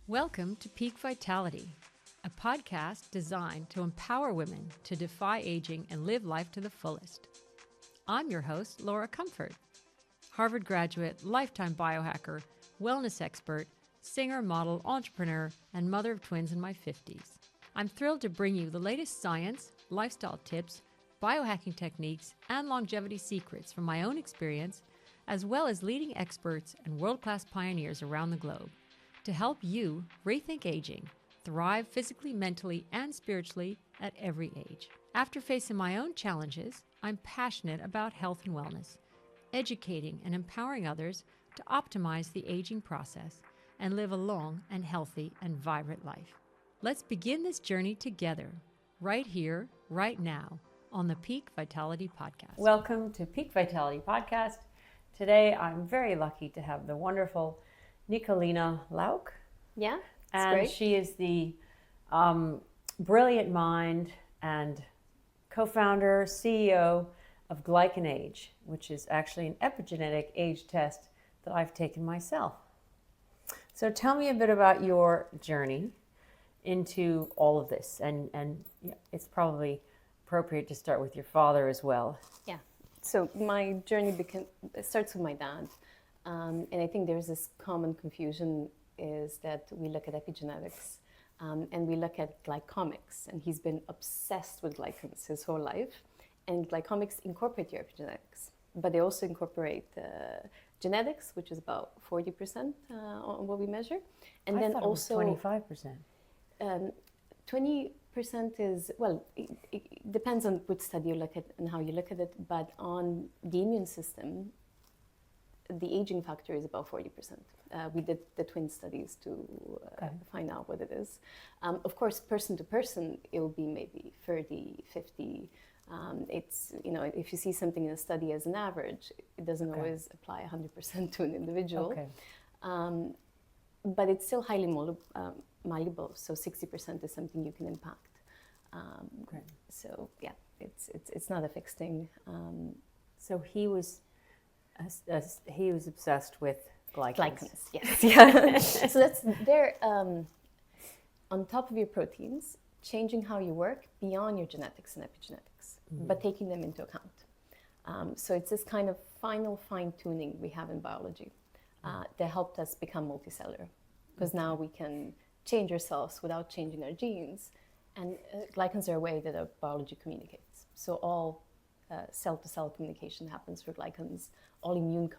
Welcome to Peak Vitality, a podcast designed to empower women to defy aging and live life to the fullest. I'm your host, Laura Comfort, Harvard graduate, lifetime biohacker, wellness expert, singer, model, entrepreneur, and mother of twins in my 50s. I'm thrilled to bring you the latest science, lifestyle tips, biohacking techniques, and longevity secrets from my own experience, as well as leading experts and world-class pioneers around the globe, to help you rethink aging, thrive physically, mentally, and spiritually at every age. After facing my own challenges, I'm passionate about health and wellness, educating and empowering others to optimize the aging process and live a long and healthy and vibrant life. Let's begin this journey together, right here, right now, on the Peak Vitality Podcast. Welcome to Peak Vitality Podcast. Today, I'm very lucky to have the wonderful Nikolina Lauc. Yeah, and great. She is the brilliant mind and co-founder, CEO of GlycanAge, which is actually an epigenetic age test that I've taken myself. So tell me a bit about your journey into all of this, and it's probably appropriate to start with your father as well. Yeah, so my journey starts with my dad. And I think there's this common confusion is that we look at epigenetics and we look at glycomics, and he's been obsessed with glycans his whole life. And glycomics incorporate your epigenetics, but they also incorporate genetics, which is about 40% on what we measure. And I then thought also it was 25%. 20% is, well, it depends on which study you look at and how you look at it, but on the immune system, the aging factor is about 40%. We did the twin studies to find out what it is. Of course, person to person, it will be maybe 30, 50. It's, if you see something in a study as an average, it doesn't always apply 100% to an individual. Okay. But it's still highly malleable, so 60% is something you can impact. So yeah, it's not a fixed thing. So he was obsessed with glycans. Glycans, yes. Yeah. So that's there on top of your proteins, changing how you work beyond your genetics and epigenetics, but taking them into account. So it's this kind of final fine-tuning we have in biology that helped us become multicellular, because now we can change ourselves without changing our genes, and glycans are a way that our biology communicates. So all cell-to-cell communication happens through glycans. All immune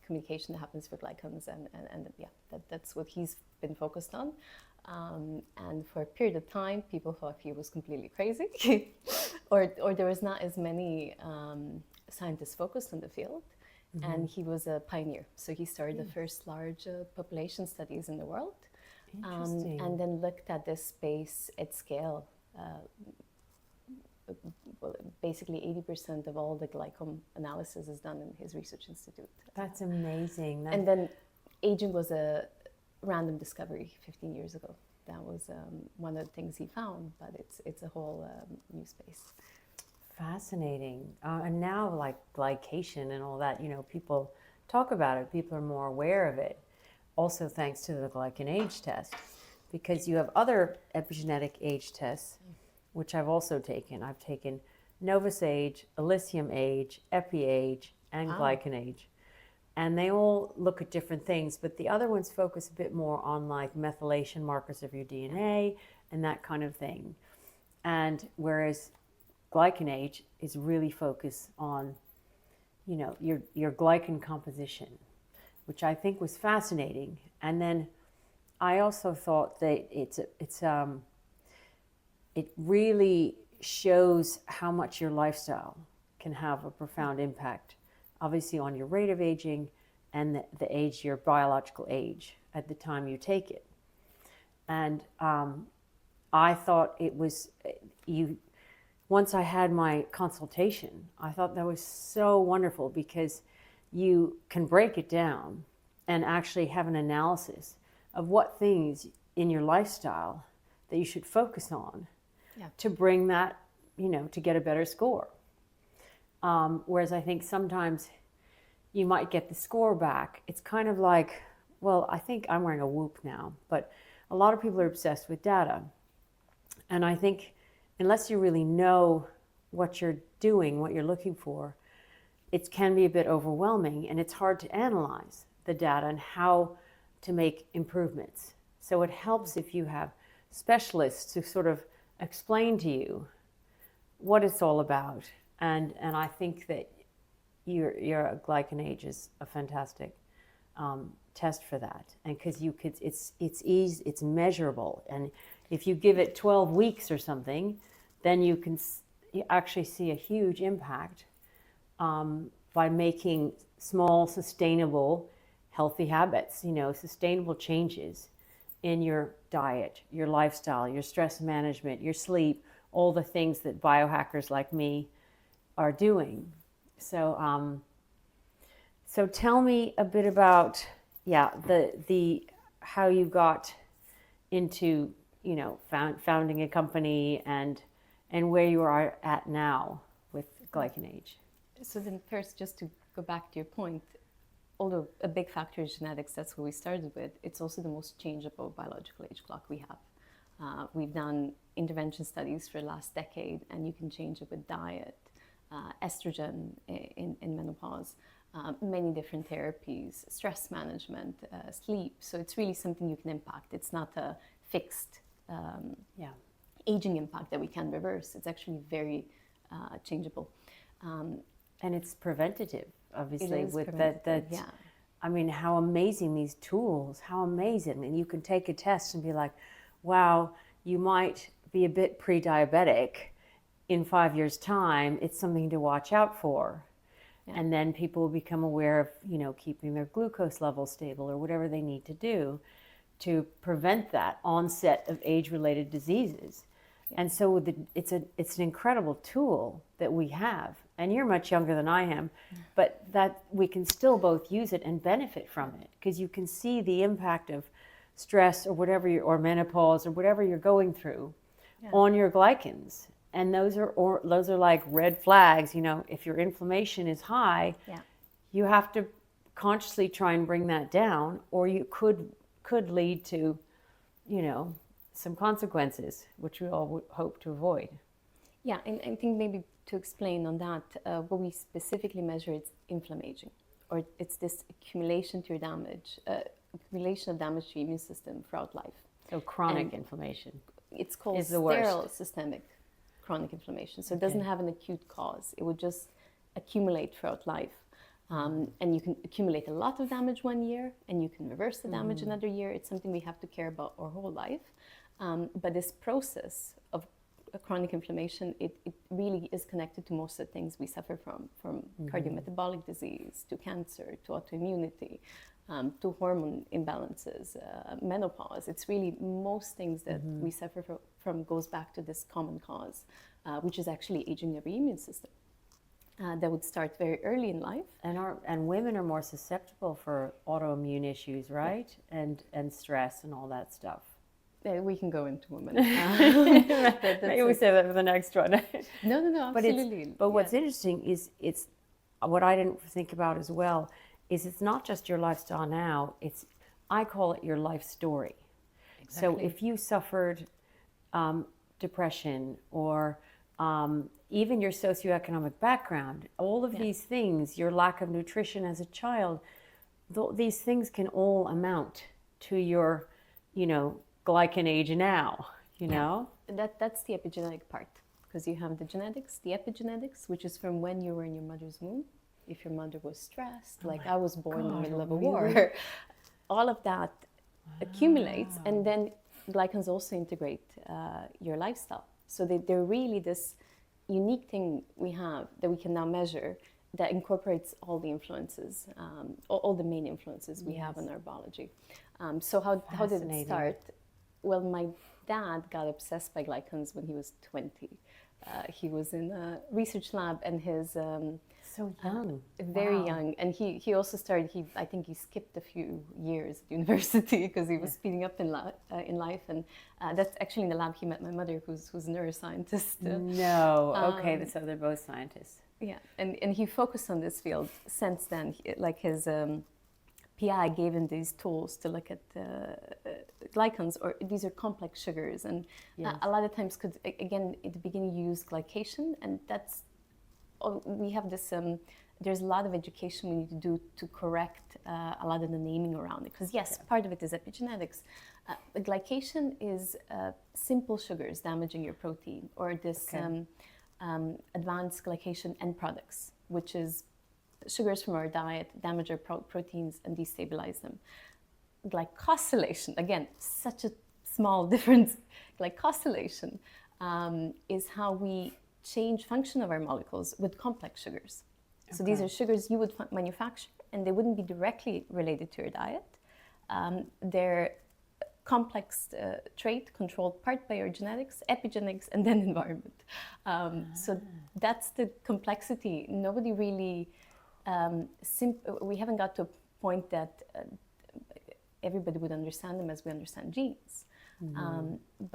communication happens through glycans, and that's what he's been focused on. And for a period of time, people thought he was completely crazy, or there was not as many scientists focused on the field. And he was a pioneer. So he started the first large population studies in the world, and then looked at this space at scale. Well, basically 80% of all the glycome analysis is done in his research institute. That's amazing. And then aging was a random discovery 15 years ago. That was one of the things he found, but it's a whole new space. Fascinating. And now, like glycation and all that, people talk about it. People are more aware of it. Also, thanks to the GlycanAge test, because you have other epigenetic age tests, which I've also taken. I've taken Novus Age, Elysium Age, Epiage, and GlycanAge. And they all look at different things, but the other ones focus a bit more on like methylation markers of your DNA and that kind of thing. And whereas GlycanAge is really focused on, your glycan composition, which I think was fascinating. And then I also thought that it really shows how much your lifestyle can have a profound impact, obviously on your rate of aging and the age, your biological age at the time you take it. And I thought it was, once I had my consultation, I thought that was so wonderful, because you can break it down and actually have an analysis of what things in your lifestyle that you should focus on to bring that, to get a better score. Whereas I think sometimes you might get the score back. It's kind of like, well, I think I'm wearing a Whoop now, but a lot of people are obsessed with data. And I think unless you really know what you're doing, what you're looking for, it can be a bit overwhelming, and it's hard to analyze the data and how to make improvements. So it helps if you have specialists who sort of explain to you what it's all about. And I think that your GlycanAge is a fantastic test for that. And because it's easy, it's measurable. And if you give it 12 weeks or something, then you actually see a huge impact by making small, sustainable, healthy habits, sustainable changes in your diet, your lifestyle, your stress management, your sleep, all the things that biohackers like me are doing. So, so tell me a bit about, the how you got into, founding a company and where you are at now with GlycanAge. So then first, just to go back to your point, although a big factor is genetics, that's what we started with, it's also the most changeable biological age clock we have. We've done intervention studies for the last decade, and you can change it with diet, estrogen in menopause, many different therapies, stress management, sleep. So it's really something you can impact. It's not a fixed aging impact that we can reverse. It's actually very changeable. And it's preventative, obviously, it is with preventative, that. I mean, how amazing these tools, how amazing. And you can take a test and be like, wow, you might be a bit pre-diabetic in 5 years' time. It's something to watch out for. Yeah. And then people will become aware of, keeping their glucose level stable or whatever they need to do to prevent that onset of age-related diseases. And so it's an incredible tool that we have. And you're much younger than I am, but that we can still both use it and benefit from it, because you can see the impact of stress or whatever, or menopause or whatever you're going through on your glycans. And those are like red flags. If your inflammation is high, you have to consciously try and bring that down, or you could lead to, some consequences, which we all would hope to avoid. Yeah, and I think maybe to explain on that, what we specifically measure is inflammation, or it's this accumulation of damage to your immune system throughout life. So chronic inflammation. It's called sterile systemic chronic inflammation. So it doesn't have an acute cause. It would just accumulate throughout life. And you can accumulate a lot of damage one year, and you can reverse the damage another year. It's something we have to care about our whole life. But this process of chronic inflammation, it really is connected to most of the things we suffer from cardiometabolic disease, to cancer, to autoimmunity, to hormone imbalances, menopause. It's really most things that we suffer from goes back to this common cause, which is actually aging of the immune system. That would start very early in life. And women are more susceptible for autoimmune issues, right? And stress and all that stuff. We can go into women. Maybe we say that for the next one. No, absolutely. But what's interesting is it's what I didn't think about as well is it's not just your lifestyle now. I call it your life story. Exactly. So if you suffered depression or even your socioeconomic background, all of these things, your lack of nutrition as a child, these things can all amount to your, GlycanAge now, know? That's the epigenetic part, because you have the genetics, the epigenetics, which is from when you were in your mother's womb. If your mother was stressed, I was born in the middle of a war, all of that accumulates, and then glycans also integrate your lifestyle. So they're really this unique thing we have that we can now measure that incorporates all the influences, all the main influences we have on our biology. So how did it start? Well, my dad got obsessed by glycans when he was 20. He was in a research lab, and his so young, very young, and he also started. I think he skipped a few years at university because he was speeding up in life, and that's actually in the lab he met my mother, who's a neuroscientist. No, okay, so they're both scientists. Yeah, and he focused on this field since then. His PI gave him these tools to look at glycans, or these are complex sugars, and Yes. a lot of times could, again, at the beginning you use glycation, and that's, we have this, there's a lot of education we need to do to correct a lot of the naming around it, because yes, part of it is epigenetics. The glycation is simple sugars damaging your protein, or this advanced glycation end products, which is sugars from our diet damage our proteins and destabilize them. Glycosylation, again, such a small difference. Glycosylation is how we change function of our molecules with complex sugars. So these are sugars you would manufacture, and they wouldn't be directly related to your diet. They're complex trait controlled part by your genetics, epigenetics, and then environment. So that's the complexity. Nobody really, we haven't got to a point that everybody would understand them as we understand genes.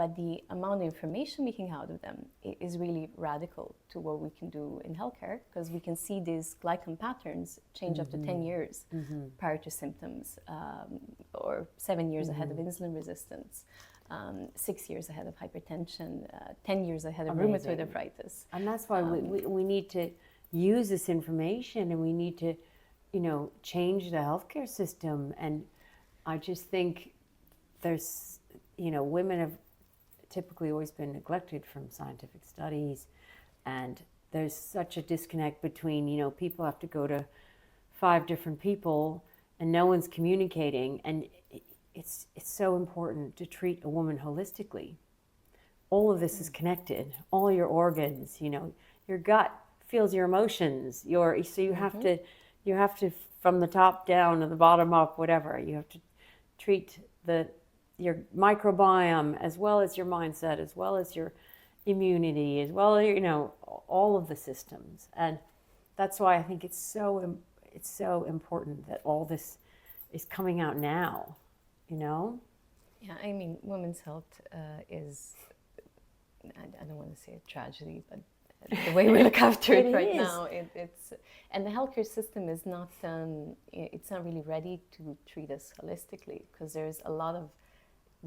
But the amount of information we can get out of them is really radical to what we can do in healthcare, because we can see these glycan patterns change up to 10 years prior to symptoms, or 7 years ahead of insulin resistance, 6 years ahead of hypertension, 10 years ahead of rheumatoid arthritis. And that's why we need to use this information, and we need to, change the healthcare system. And I just think there's, women have typically always been neglected from scientific studies, and there's such a disconnect between, people have to go to 5 different people and no one's communicating, and it's so important to treat a woman holistically. All of this is connected, all your organs, your gut feels your emotions, so you have to from the top down to the bottom up, whatever, you have to treat your microbiome, as well as your mindset, as well as your immunity, as well as, all of the systems. And that's why I think it's so important that all this is coming out now, Yeah, I mean, women's health is, I don't want to say a tragedy, but the way we look after it right now, it's, and the healthcare system is not, it's not really ready to treat us holistically, because there's a lot of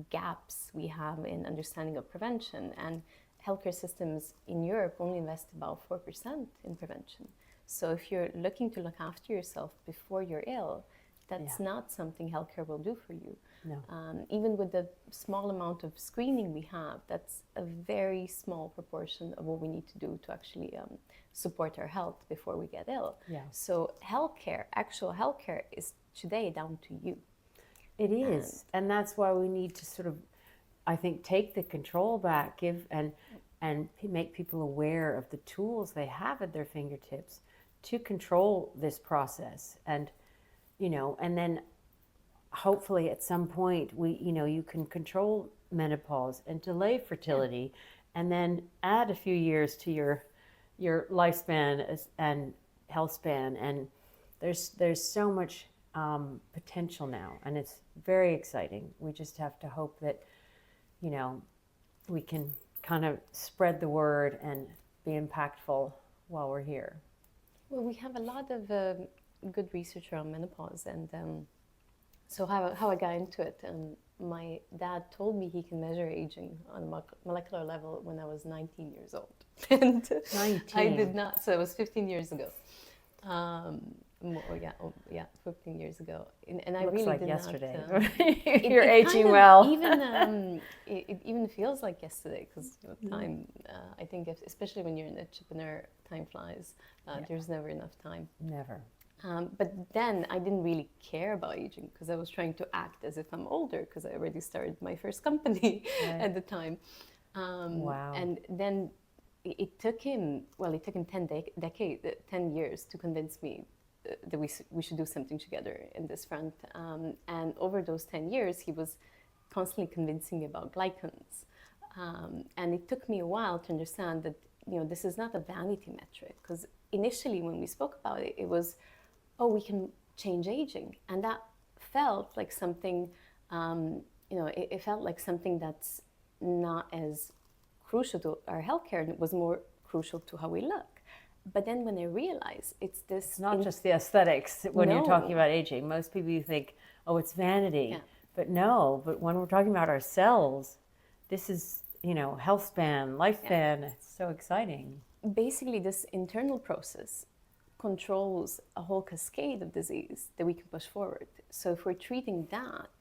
gaps we have in understanding of prevention, and healthcare systems in Europe only invest about 4% in prevention. So if you're looking to look after yourself before you're ill, that's not something healthcare will do for you. No. Even with the small amount of screening we have, that's a very small proportion of what we need to do to actually support our health before we get ill. Yeah. So healthcare, actual healthcare, is today down to you. It is, and that's why we need to sort of, I think, take the control back, give and make people aware of the tools they have at their fingertips to control this process, and and then hopefully at some point you can control menopause and delay fertility, and then add a few years to your lifespan and health span, and there's so much potential now, and it's very exciting. We just have to hope that we can kind of spread the word and be impactful while we're here. Well, we have a lot of good research around menopause, and so how I got into it, my dad told me he can measure aging on a molecular level when I was 19 years old. And 19. I did not, so it was 15 years ago. 15 years ago, and I Looks really like did yesterday. Not. You're aging well. It even feels like yesterday, because time. I think, especially when you're an entrepreneur, time flies. There's never enough time. Never. But then I didn't really care about aging, because I was trying to act as if I'm older, because I already started my first company at the time. Wow. And then it took him 10 years to convince me that we should do something together in this front. And over those 10 years, he was constantly convincing me about glycans. And it took me a while to understand that, this is not a vanity metric, because initially when we spoke about it, it was, we can change aging. And that felt like something, it felt like something that's not as crucial to our healthcare, and it was more crucial to how we look. But then when I realized it's this... It's not just the aesthetics when you're talking No. about aging. Most people, you think, oh, it's vanity. Yeah. But no, but when we're talking about our cells, this is, you know, health span, lifespan. It's so exciting. Basically, this internal process controls a whole cascade of disease that we can push forward. So if we're treating that,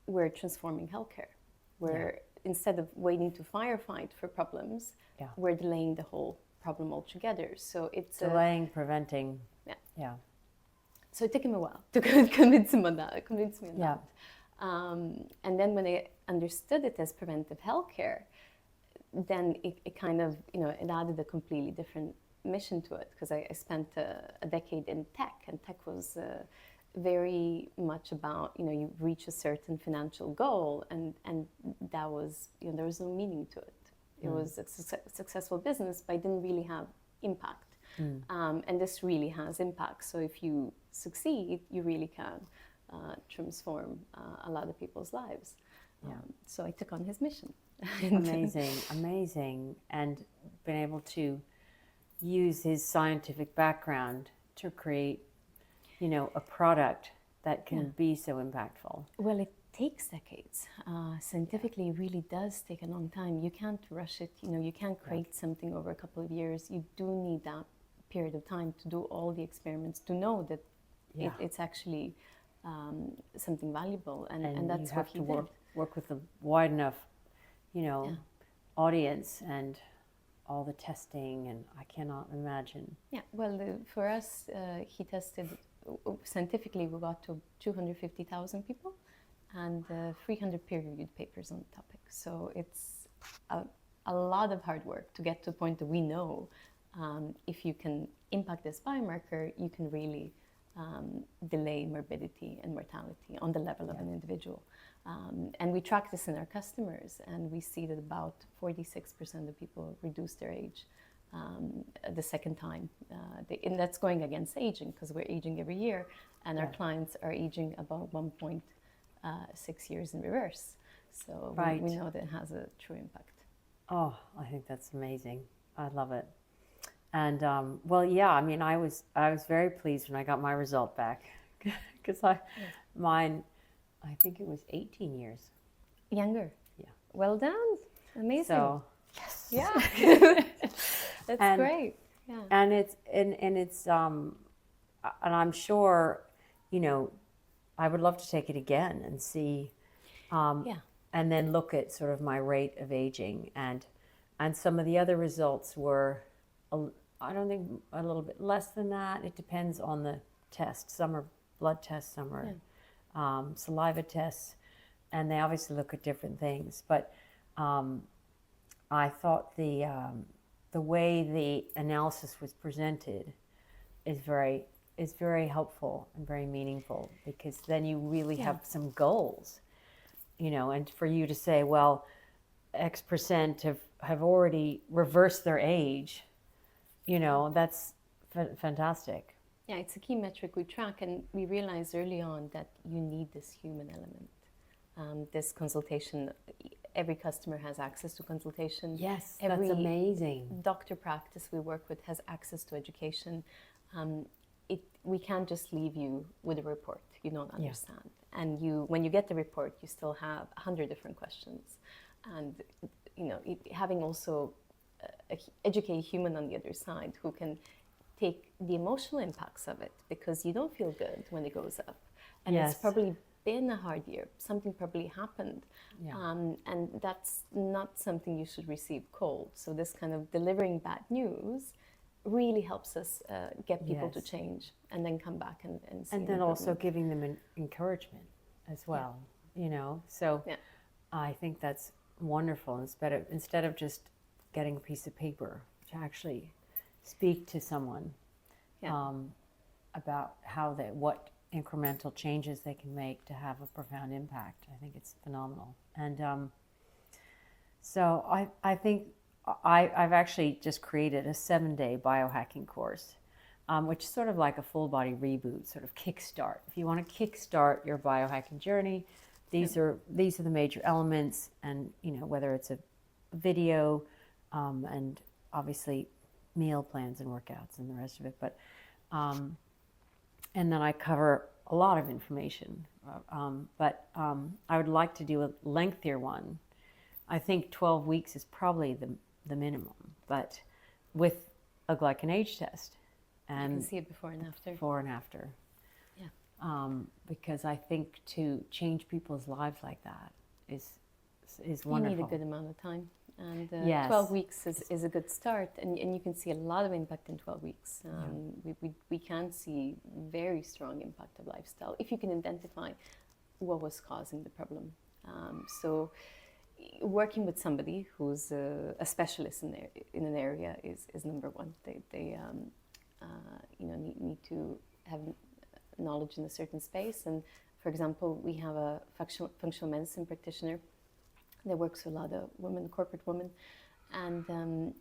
we're transforming healthcare. We're, instead of waiting to firefight for problems, we're delaying the whole problem altogether. So it's delaying, preventing. Yeah. So it took him a while to convince me on that. And then when I understood it as preventive healthcare, then it kind of, you know, it added a completely different mission to it, because I spent a decade in tech, and tech was very much about, you know, you reach a certain financial goal, and that was, you know, there was no meaning to it. It was a successful business, but it didn't really have impact. And this really has impact. So if you succeed, you really can transform a lot of people's lives. So I took on his mission. Amazing. And been able to use his scientific background to create, you know, a product that can be so impactful. Well, it takes decades. Scientifically, it really does take a long time. You can't rush it. You know, you can't create something over a couple of years. You do need that period of time to do all the experiments, to know that it's actually something valuable. And that's you what have he to did. work with a wide enough, you know, audience and all the testing, and I cannot imagine. Yeah, well, for us, he tested, scientifically, we got to 250,000 people and 300 peer-reviewed papers on the topic. So it's a lot of hard work to get to a point that we know if you can impact this biomarker, you can really delay morbidity and mortality on the level of an individual. And we track this in our customers, and we see that about 46% of people reduce their age the second time. And that's going against aging, because we're aging every year, and our clients are aging about 1.6 years in reverse. So we know that it has a true impact. Oh, I think that's amazing. I love it. And well, yeah, I mean, I was very pleased when I got my result back, because mine, I think it was 18 years. Younger. Yeah. Well done. Amazing. So, yes. Yeah. That's great. Yeah. And it's and I'm sure, you know, I would love to take it again and see, and then look at sort of my rate of aging, and some of the other results were, I don't think, a little bit less than that. It depends on the test. Some are blood tests, some are saliva tests, and they obviously look at different things. But I thought the way the analysis was presented is very helpful and very meaningful, because then you really have some goals, you know, and for you to say, well, X percent have already reversed their age, you know, that's fantastic. Yeah, it's a key metric we track, and we realized early on that you need this human element. This consultation, every customer has access to consultation. Yes, every that's amazing. Doctor practice we work with has access to education. We can't just leave you with a report you don't understand. And when you get the report, you still have 100 different questions. And you know, having also educate a human on the other side who can take the emotional impacts of it, because you don't feel good when it goes up. And it's probably been a hard year. Something probably happened. And that's not something you should receive cold. So this kind of delivering bad news really helps us get people to change and then come back and see. And then also giving them encouragement as well, you know. So I think that's wonderful. Instead of just getting a piece of paper, to actually speak to someone about what incremental changes they can make to have a profound impact. I think it's phenomenal. And so I think I've actually just created a 7-day biohacking course, which is sort of like a full body reboot, sort of kickstart. If you want to kickstart your biohacking journey, these are the major elements. And you know, whether it's a video, and obviously meal plans and workouts and the rest of it. But and then I cover a lot of information. But I would like to do a lengthier one. I think 12 weeks is probably the minimum, but with a GlycanAge test. And you can see it before and after. Before and after. Yeah. Because I think to change people's lives like that is wonderful. You need a good amount of time. And Yes. 12 weeks is a good start, and you can see a lot of impact in 12 weeks. We can see very strong impact of lifestyle if you can identify what was causing the problem. So working with somebody who's a specialist in an area is number one. They need to have knowledge in a certain space. And for example, we have a functional medicine practitioner that works with a lot of women, corporate women, and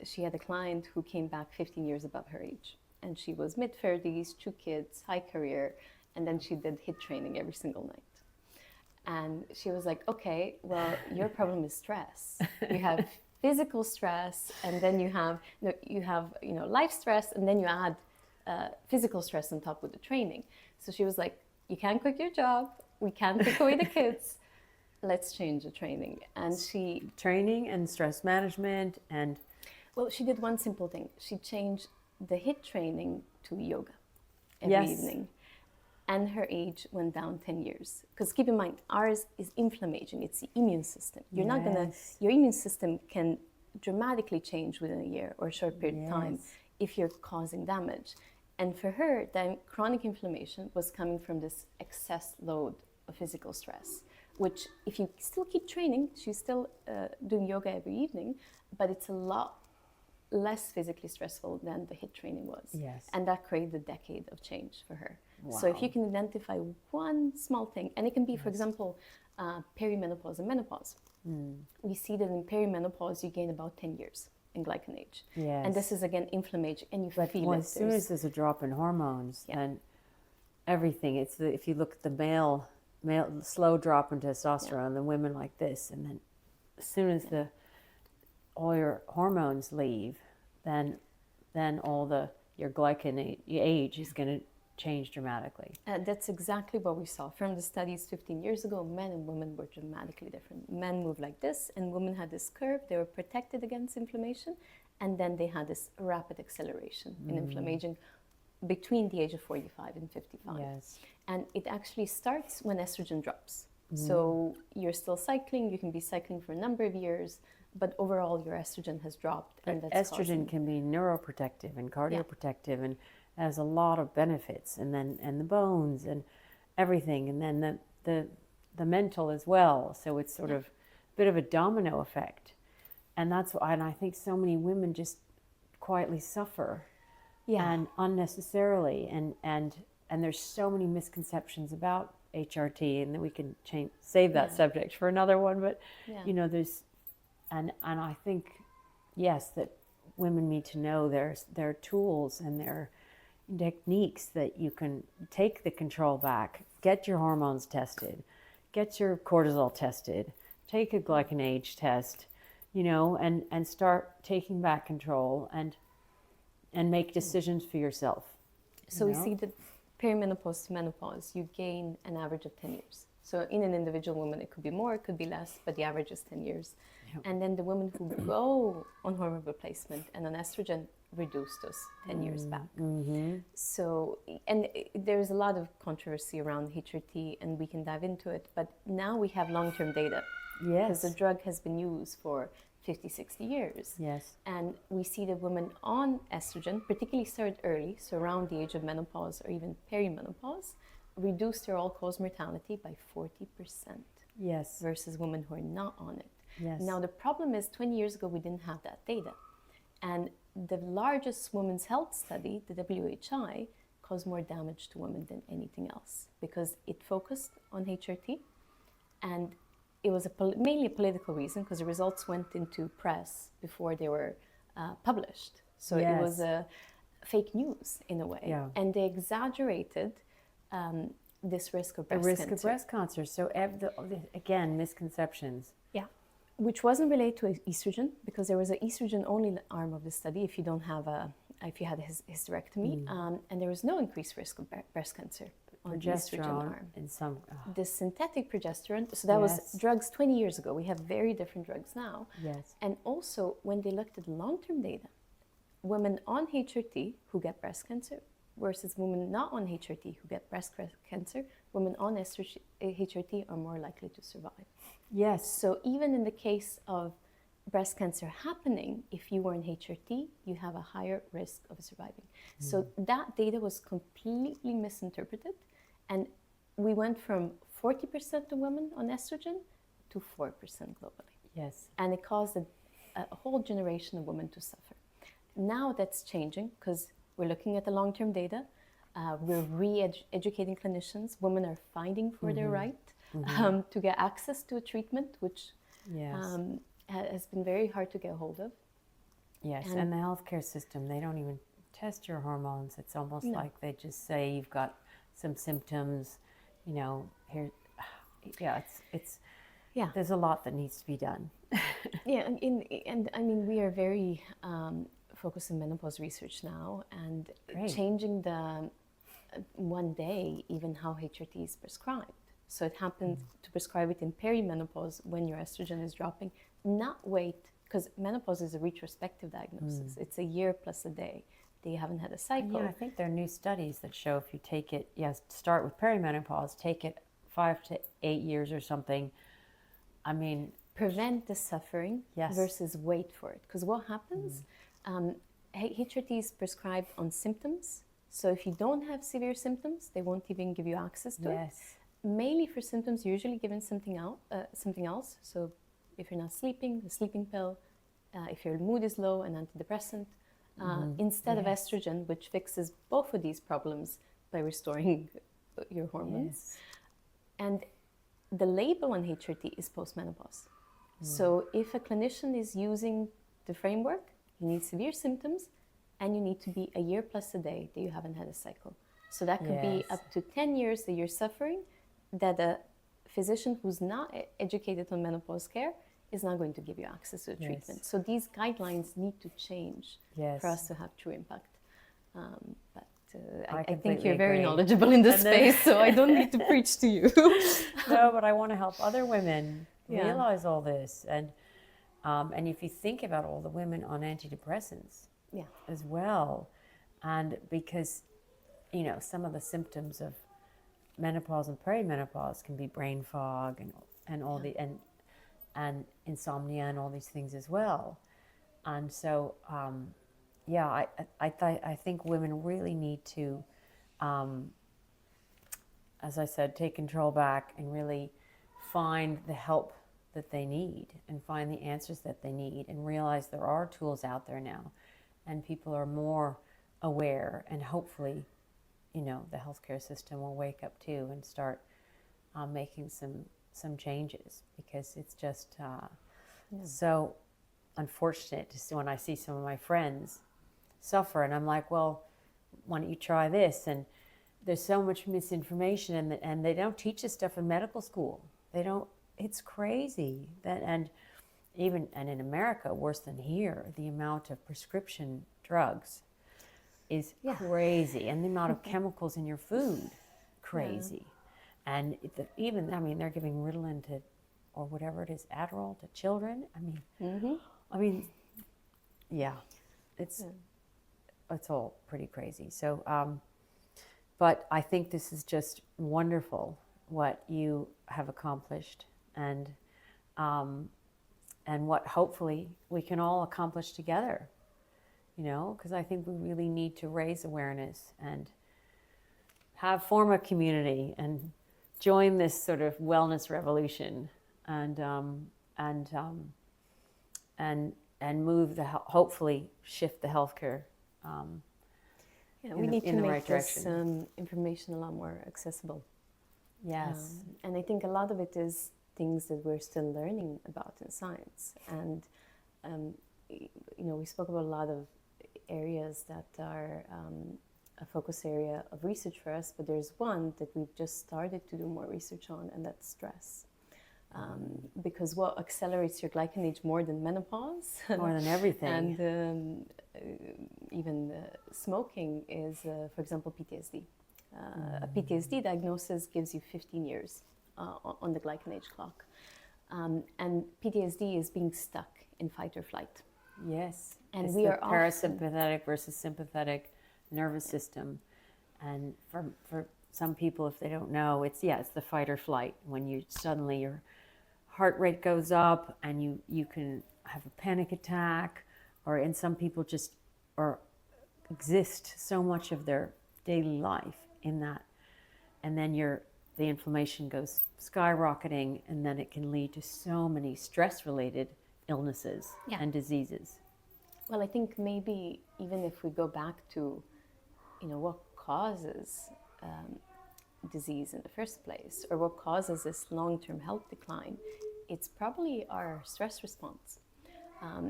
she had a client who came back 15 years above her age, and she was mid-30s, 2 kids, high career, and then she did HIIT training every single night. And she was like, okay, well, your problem is stress. You have physical stress, and then you have life stress, and then you add physical stress on top with the training. So she was like, you can't quit your job, we can't take away the kids. Let's change the training. And training and stress management and she did one simple thing. She changed the HIIT training to yoga every evening, and her age went down 10 years. Because keep in mind, ours is inflammation. It's the immune system. You're not gonna. Your immune system can dramatically change within a year or a short period of time if you're causing damage. And for her, then chronic inflammation was coming from this excess load of physical stress, which if you still keep training, she's still doing yoga every evening, but it's a lot less physically stressful than the HIIT training was. Yes. And that created a decade of change for her. Wow. So if you can identify one small thing, and it can be, for example, perimenopause and menopause. We see that in perimenopause, you gain about 10 years in GlycanAge. Yes. And this is, again, inflammation, and you feel it. As soon as there's a drop in hormones, then everything, if you look at the male slow drop in testosterone, the women like this, and then as soon as all your hormones leave, then all your GlycanAge is going to change dramatically. That's exactly what we saw from the studies 15 years ago. Men and women were dramatically different. Men moved like this, and women had this curve. They were protected against inflammation, and then they had this rapid acceleration in inflammation between the age of 45 and 55. Yes. And it actually starts when estrogen drops. So you're still cycling, you can be cycling for a number of years, but overall your estrogen has dropped. And that's estrogen can be neuroprotective and cardioprotective and has a lot of benefits, and the bones and everything, and then the mental as well. So it's sort of a bit of a domino effect. And that's why, and I think so many women just quietly suffer. And unnecessarily, and there's so many misconceptions about HRT, and that we can save that subject for another one. But there's, and I think that women need to know their tools and their techniques that you can take the control back, get your hormones tested, get your cortisol tested, take a GlycanAge test, and start taking back control and make decisions for yourself. So we see that perimenopause to menopause, you gain an average of 10 years. So in an individual woman, it could be more, it could be less, but the average is 10 years. Yep. And then the women who go on hormone replacement and on estrogen reduce those 10 years back. So, and there's a lot of controversy around HRT, and we can dive into it, but now we have long-term data. Because the drug has been used for 50, 60 years. Yes. And we see that women on estrogen, particularly started early, so around the age of menopause or even perimenopause, reduce their all-cause mortality by 40%. Yes. Versus women who are not on it. Yes. Now, the problem is 20 years ago, we didn't have that data. And the largest women's health study, the WHI, caused more damage to women than anything else because it focused on HRT, and it was mainly a political reason because the results went into press before they were published. So it was fake news in a way. Yeah. And they exaggerated this risk of breast cancer. The risk of breast cancer. So again, misconceptions. Yeah. which wasn't related to estrogen, because there was an estrogen-only arm of the study if you don't have if you had a hysterectomy, and there was no increased risk of breast cancer on the estrogen arm. In some, The synthetic progesterone, so that was drugs 20 years ago. We have very different drugs now. yes, And also, when they looked at long-term data, women on HRT who get breast cancer versus women not on HRT who get breast cancer, women on HRT are more likely to survive. yes, So even in the case of breast cancer happening, if you were in HRT, you have a higher risk of surviving. So that data was completely misinterpreted, and we went from 40% of women on estrogen to 4% globally. yes, And it caused a whole generation of women to suffer. Now that's changing because we're looking at the long-term data. We're re-educating clinicians. Women are fighting for their right to get access to a treatment, which yes. has been very hard to get a hold of. Yes, and the healthcare system, they don't even test your hormones. It's almost like they just say you've got some symptoms, you know, here. Yeah, it's there's a lot that needs to be done. Yeah, and I mean, we are very focused on menopause research now, and changing the one day even how HRT is prescribed. So it happens to prescribe it in perimenopause when your estrogen is dropping, not wait, because menopause is a retrospective diagnosis. It's a year plus a day that you haven't had a cycle. Yeah, I think there are new studies that show if you take it, start with perimenopause, take it 5 to 8 years or something. I mean, prevent the suffering versus wait for it. Because what happens, HRT is prescribed on symptoms. So if you don't have severe symptoms, they won't even give you access to it. Mainly for symptoms, you're usually given something else. So if you're not sleeping, a sleeping pill. If your mood is low, an antidepressant. Instead of estrogen, which fixes both of these problems by restoring your hormones. And the label on HRT is postmenopause. So if a clinician is using the framework, you need severe symptoms and you need to be a year plus a day that you haven't had a cycle. So that could be up to 10 years that you're suffering, that a physician who's not educated on menopause care is not going to give you access to the treatment. So these guidelines need to change for us to have true impact. But I think you're very knowledgeable in this space, so I don't need to preach to you. No, but I want to help other women realize all this. And if you think about all the women on antidepressants as well, and because, you know, some of the symptoms of menopause and perimenopause can be brain fog and all the and insomnia and all these things as well. And so I think women really need to, as I said, take control back and really find the help that they need and find the answers that they need and realize there are tools out there now and people are more aware, and hopefully, you know, the healthcare system will wake up too and start making some changes, because it's just so unfortunate to see when I see some of my friends suffer, and I'm like, well, why don't you try this? And there's so much misinformation, and they don't teach this stuff in medical school. They don't. It's crazy that, and in America, worse than here, the amount of prescription drugs is crazy, and the amount of chemicals in your food, crazy. And they're giving Ritalin to, or whatever it is, Adderall to children. It's all pretty crazy. So, but I think this is just wonderful what you have accomplished, and what hopefully we can all accomplish together. You know, because I think we really need to raise awareness and form a community and join this sort of wellness revolution, and move hopefully shift the healthcare we need to make this information a lot more accessible. And I think a lot of it is things that we're still learning about in science. And we spoke about a lot of areas that are a focus area of research for us, but there's one that we've just started to do more research on, and that's stress. Because what accelerates your GlycanAge more than menopause, More than everything. and even smoking is, for example, PTSD. A PTSD diagnosis gives you 15 years on the GlycanAge clock. And PTSD is being stuck in fight or flight. Yes. And it's we the are often, parasympathetic versus sympathetic nervous system. And for some people, if they don't know, it's the fight or flight. When you suddenly your heart rate goes up and you can have a panic attack, or in some people just or exist so much of their daily life in that, and then the inflammation goes skyrocketing, and then it can lead to so many stress-related illnesses and diseases. well, I think maybe even if we go back to, what causes disease in the first place, or what causes this long-term health decline, it's probably our stress response.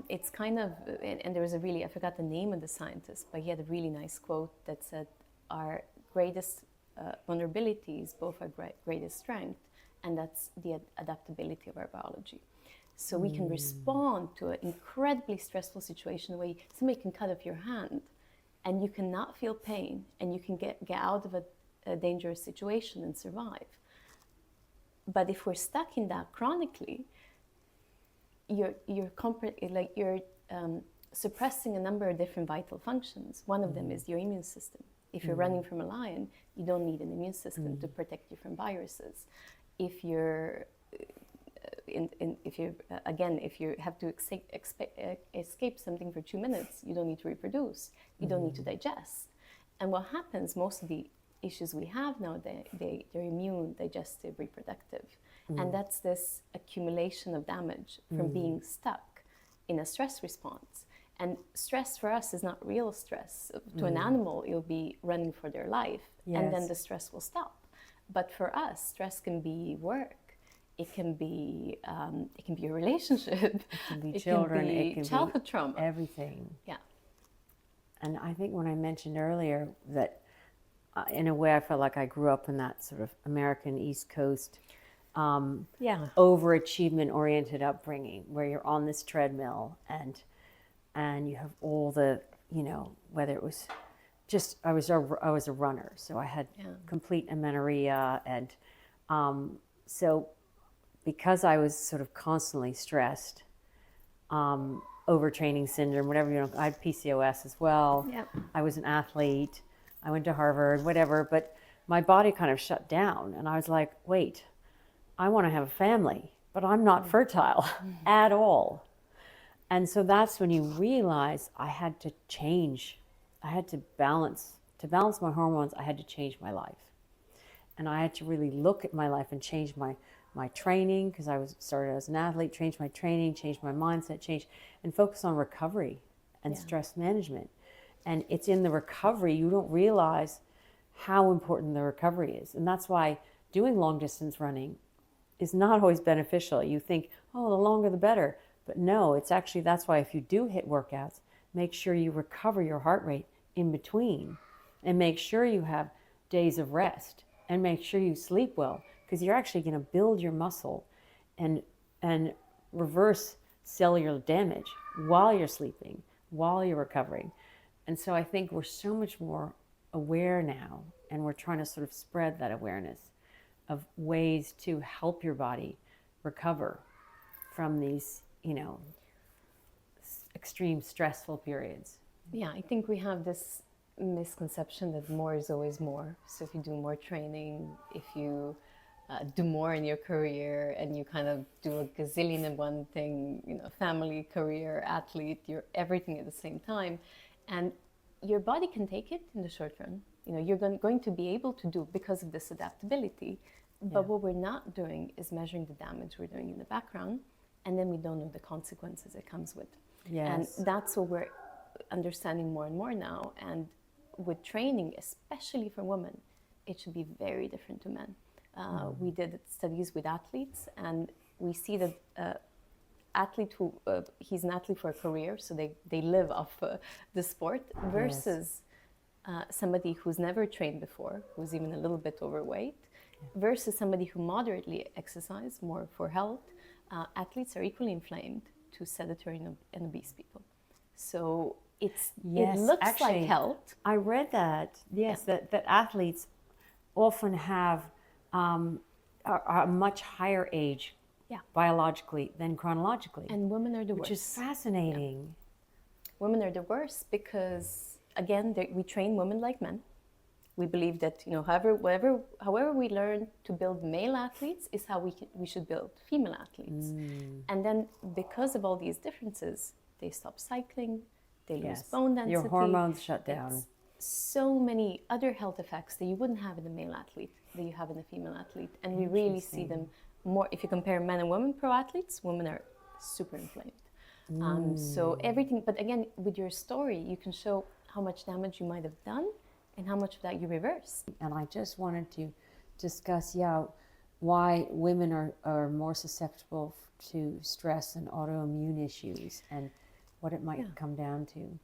It's kind of, and there was I forgot the name of the scientist, but he had a really nice quote that said, our greatest vulnerability is both our greatest strength, and that's the adaptability of our biology. So we can respond to an incredibly stressful situation where somebody can cut off your hand and you cannot feel pain, and you can get out of a dangerous situation and survive. But if we're stuck in that chronically, you're suppressing a number of different vital functions. One of them is your immune system. If you're running from a lion, you don't need an immune system to protect you from viruses. If you're if you have to escape something for 2 minutes, you don't need to reproduce. You don't need to digest. And what happens, most of the issues we have now, they're immune, digestive, reproductive. And that's this accumulation of damage from being stuck in a stress response. And stress for us is not real stress. To an animal, it'll be running for their life, and then the stress will stop. But for us, stress can be work. It can be a relationship. It can be children. It can be childhood trauma. Everything. Yeah. And I think when I mentioned earlier that, in a way, I felt like I grew up in that sort of American East Coast, overachievement-oriented upbringing, where you're on this treadmill and you have all the, whether it was just I was a runner, so I had complete amenorrhea, and so because I was sort of constantly stressed, overtraining syndrome, whatever, I had PCOS as well. Yep. I was an athlete. I went to Harvard, whatever, but my body kind of shut down, and I was like, wait, I want to have a family, but I'm not fertile at all. And so that's when you realize I had to change. I had to balance my hormones. I had to change my life. And I had to really look at my life and change my training, because I started as an athlete, change my training, change my mindset, and focus on recovery and stress management. And it's in the recovery, you don't realize how important the recovery is. And that's why doing long distance running is not always beneficial. You think, oh, the longer the better. But no, it's actually, that's why if you do hit workouts, make sure you recover your heart rate in between, and make sure you have days of rest, and make sure you sleep well, because you're actually going to build your muscle and reverse cellular damage while you're sleeping, while you're recovering. And so I think we're so much more aware now, and we're trying to sort of spread that awareness of ways to help your body recover from these, extreme stressful periods. Yeah, I think we have this misconception that more is always more. So if you do more training, if you do more in your career, and you kind of do a gazillion and one thing, family, career, athlete, you're everything at the same time. And your body can take it in the short run. You're going to be able to do because of this adaptability. But what we're not doing is measuring the damage we're doing in the background, and then we don't know the consequences it comes with. Yes. And that's what we're understanding more and more now. And with training, especially for women, it should be very different to men. We did studies with athletes, and we see that athlete who he's an athlete for a career, so they live off the sport, versus somebody who's never trained before, who's even a little bit overweight. versus somebody who moderately exercise, more for health, athletes are equally inflamed to sedentary and obese people. So it looks actually, like health. I read that, that athletes often have a much higher age biologically than chronologically. And women are the worst. Which is fascinating. Women are the worst because, again, we train women like men. We believe that, however we learn to build male athletes is how we should build female athletes. And then because of all these differences, they stop cycling, they lose bone density. Your hormones shut down. So many other health effects that you wouldn't have in a male athlete that you have in a female athlete. And we really see them more. If you compare men and women pro athletes, women are super inflamed. So everything, but again, with your story, you can show how much damage you might have done and how much of that you reverse. And I just wanted to discuss, why women are more susceptible to stress and autoimmune issues and what it might come down to.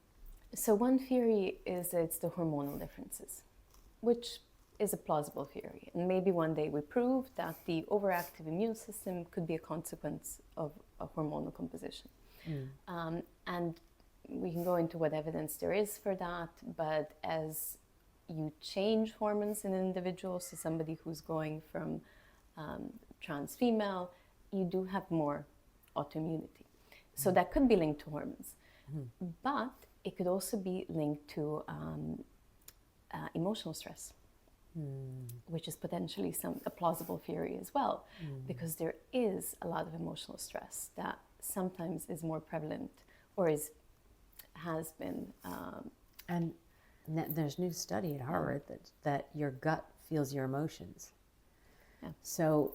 So one theory is that it's the hormonal differences, which is a plausible theory. And maybe one day we prove that the overactive immune system could be a consequence of a hormonal composition. And we can go into what evidence there is for that, but as you change hormones in an individual, so somebody who's going from trans female, you do have more autoimmunity. So that could be linked to hormones. But it could also be linked to emotional stress, which is potentially a plausible theory as well, because there is a lot of emotional stress that sometimes is more prevalent or has been. And there's a new study at Harvard that your gut feels your emotions. So,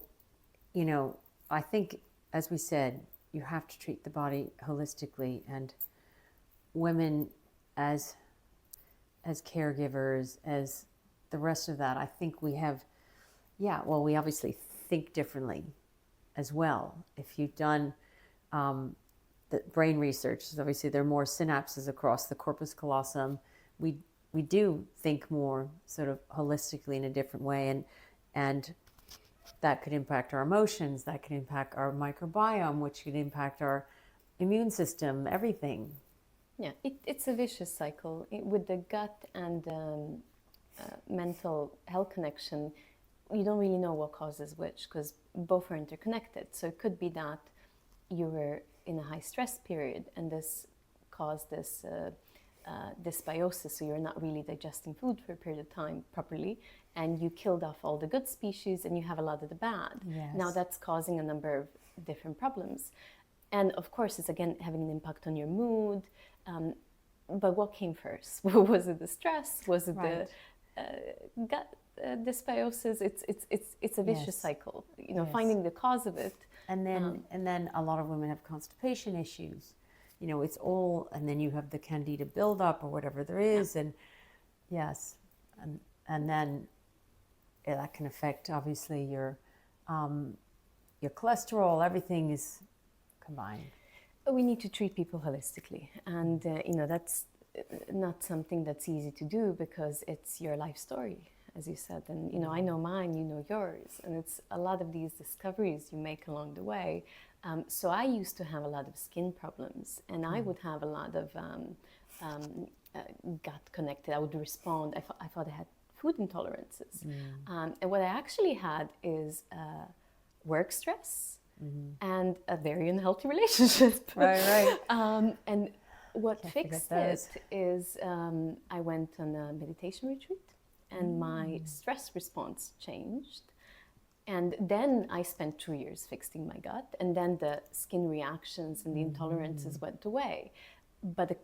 I think, as we said, you have to treat the body holistically, and women as caregivers, as the rest of that, I think we have, we obviously think differently as well. If you've done the brain research, obviously there are more synapses across the corpus callosum. We do think more sort of holistically in a different way, and that could impact our emotions, that could impact our microbiome, which could impact our immune system, everything. Yeah, it's a vicious cycle. With the gut and mental health connection, you don't really know what causes which, because both are interconnected. So it could be that you were in a high stress period and this caused this dysbiosis, so you're not really digesting food for a period of time properly, and you killed off all the good species and you have a lot of the bad. Now that's causing a number of different problems. And of course, it's again having an impact on your mood. But what came first? Was it the stress? Was it the gut dysbiosis? It's a vicious cycle. Finding the cause of it. And then a lot of women have constipation issues. It's all, and then you have the candida buildup or whatever there is, and and then that can affect obviously your cholesterol. Everything is combined. We need to treat people holistically, and that's not something that's easy to do because it's your life story, as you said, and I know mine, you know yours, and it's a lot of these discoveries you make along the way. So I used to have a lot of skin problems, and I would have a lot of gut connected. I would respond. I thought I had food intolerances, and what I actually had is work stress. And a very unhealthy relationship. Right. And what fixed it is I went on a meditation retreat, and my stress response changed. And then I spent 2 years fixing my gut, and then the skin reactions and the intolerances went away. But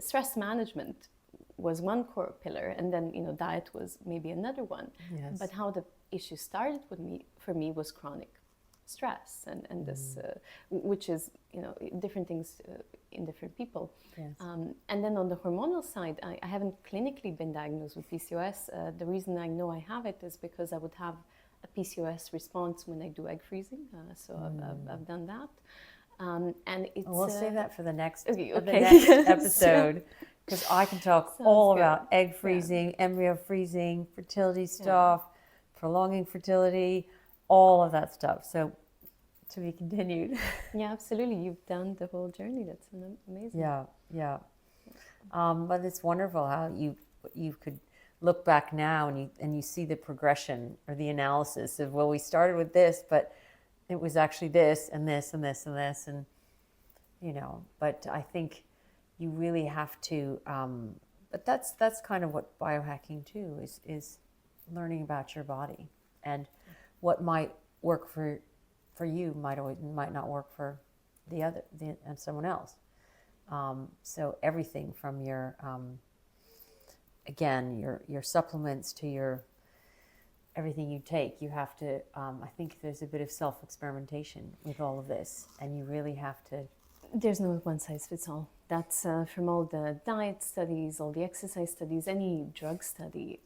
stress management was one core pillar, and then diet was maybe another one. But how the issue started for me was chronic stress, and this, which is different things in different people. And then on the hormonal side, I haven't clinically been diagnosed with PCOS. The reason I know I have it is because I would have a PCOS response when I do egg freezing. So I've done that. And it's, we'll save that for the next okay. episode, because I can talk all about egg freezing, embryo freezing, fertility stuff, prolonging fertility, all of that stuff. So to be continued. Yeah, absolutely. You've done the whole journey. That's amazing. Yeah. But it's wonderful how you could look back now and you see the progression or the analysis of, well, we started with this, but it was actually this and this and this and this, and but I think you really have to. But that's kind of what biohacking too is learning about your body, and what might work for you might not work for and someone else. So everything from your again your supplements to your everything you take, you have to. I think there's a bit of self-experimentation with all of this, and you really have to. There's no one size fits all. That's from all the diet studies, all the exercise studies, any drug study.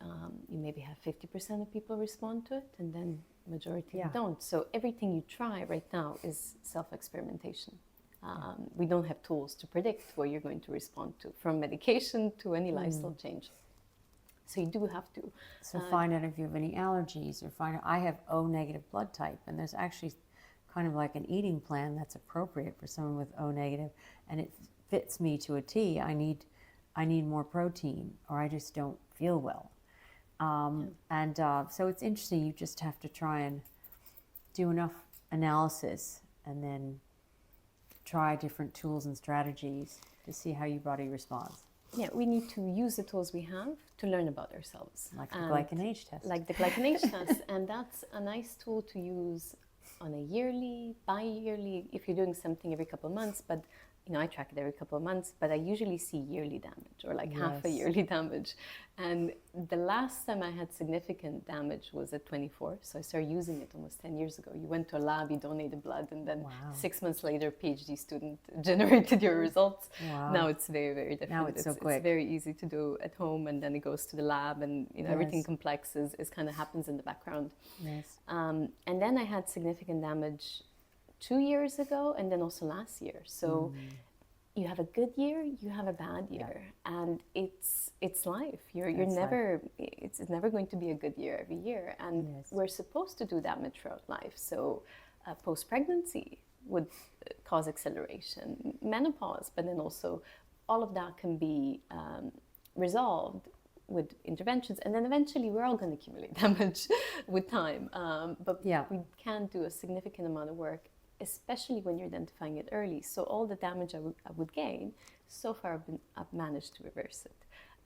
You maybe have 50% of people respond to it, and then majority don't. So everything you try right now is self-experimentation. We don't have tools to predict what you're going to respond to, from medication to any lifestyle change. So you do have to. So find out if you have any allergies, or find out. I have O negative blood type, and there's actually kind of like an eating plan that's appropriate for someone with O negative, and it fits me to a T. I need more protein, or I just don't feel well. And so it's interesting. You just have to try and do enough analysis, and then try different tools and strategies to see how your body responds. Yeah, we need to use the tools we have to learn about ourselves. Like the GlycanAge test. Like the GlycanAge test. And that's a nice tool to use on a yearly, bi-yearly, if you're doing something every couple of months. But I track it every couple of months, but I usually see yearly damage, or half a yearly damage. And the last time I had significant damage was at 24. So I started using it almost 10 years ago. You went to a lab, you donated blood, and then 6 months later, a PhD student generated your results. Wow. Now it's very, very different. Now it's so quick. It's very easy to do at home, and then it goes to the lab, and everything complex is kind of happens in the background. Yes. And then I had significant damage 2 years ago, and then also last year. So you have a good year, you have a bad year, and it's life. You're never life. It's never going to be a good year every year, and we're supposed to do damage throughout life. So post-pregnancy would cause acceleration, menopause, but then also all of that can be resolved with interventions, and then eventually we're all going to accumulate damage with time. But we can do a significant amount of work, especially when you're identifying it early. So all the damage I would gain, so far I've managed to reverse it.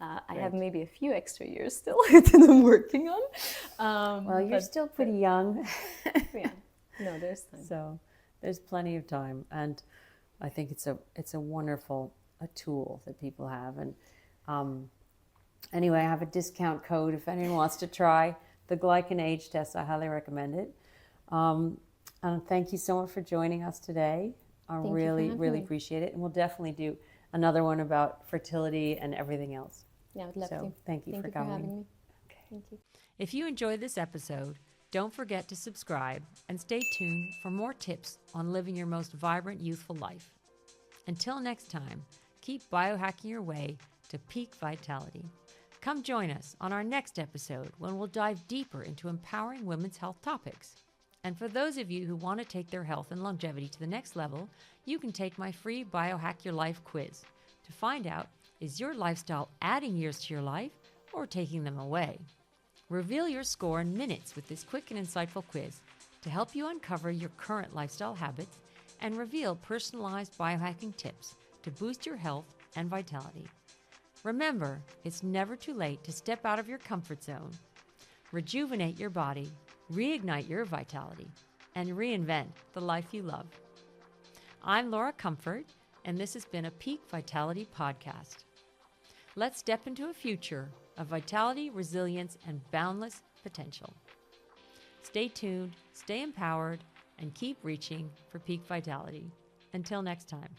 I have maybe a few extra years still that I'm working on. Well, you're still pretty young. No, there's time. So there's plenty of time, and I think it's a wonderful tool that people have. And anyway, I have a discount code if anyone wants to try the GlycanAge test. I highly recommend it. And thank you so much for joining us today. I really appreciate it. And we'll definitely do another one about fertility and everything else. Yeah, I would love to. Thank you for coming. Having me. Okay. Thank you. If you enjoyed this episode, don't forget to subscribe and stay tuned for more tips on living your most vibrant, youthful life. Until next time, keep biohacking your way to peak vitality. Come join us on our next episode when we'll dive deeper into empowering women's health topics. And for those of you who want to take their health and longevity to the next level, you can take my free Biohack Your Life quiz to find out, is your lifestyle adding years to your life or taking them away? Reveal your score in minutes with this quick and insightful quiz to help you uncover your current lifestyle habits and reveal personalized biohacking tips to boost your health and vitality. Remember, it's never too late to step out of your comfort zone, rejuvenate your body, reignite your vitality, and reinvent the life you love. I'm Laura Comfort, and this has been a Peak Vitality podcast. Let's step into a future of vitality, resilience, and boundless potential. Stay tuned, stay empowered, and keep reaching for peak vitality. Until next time.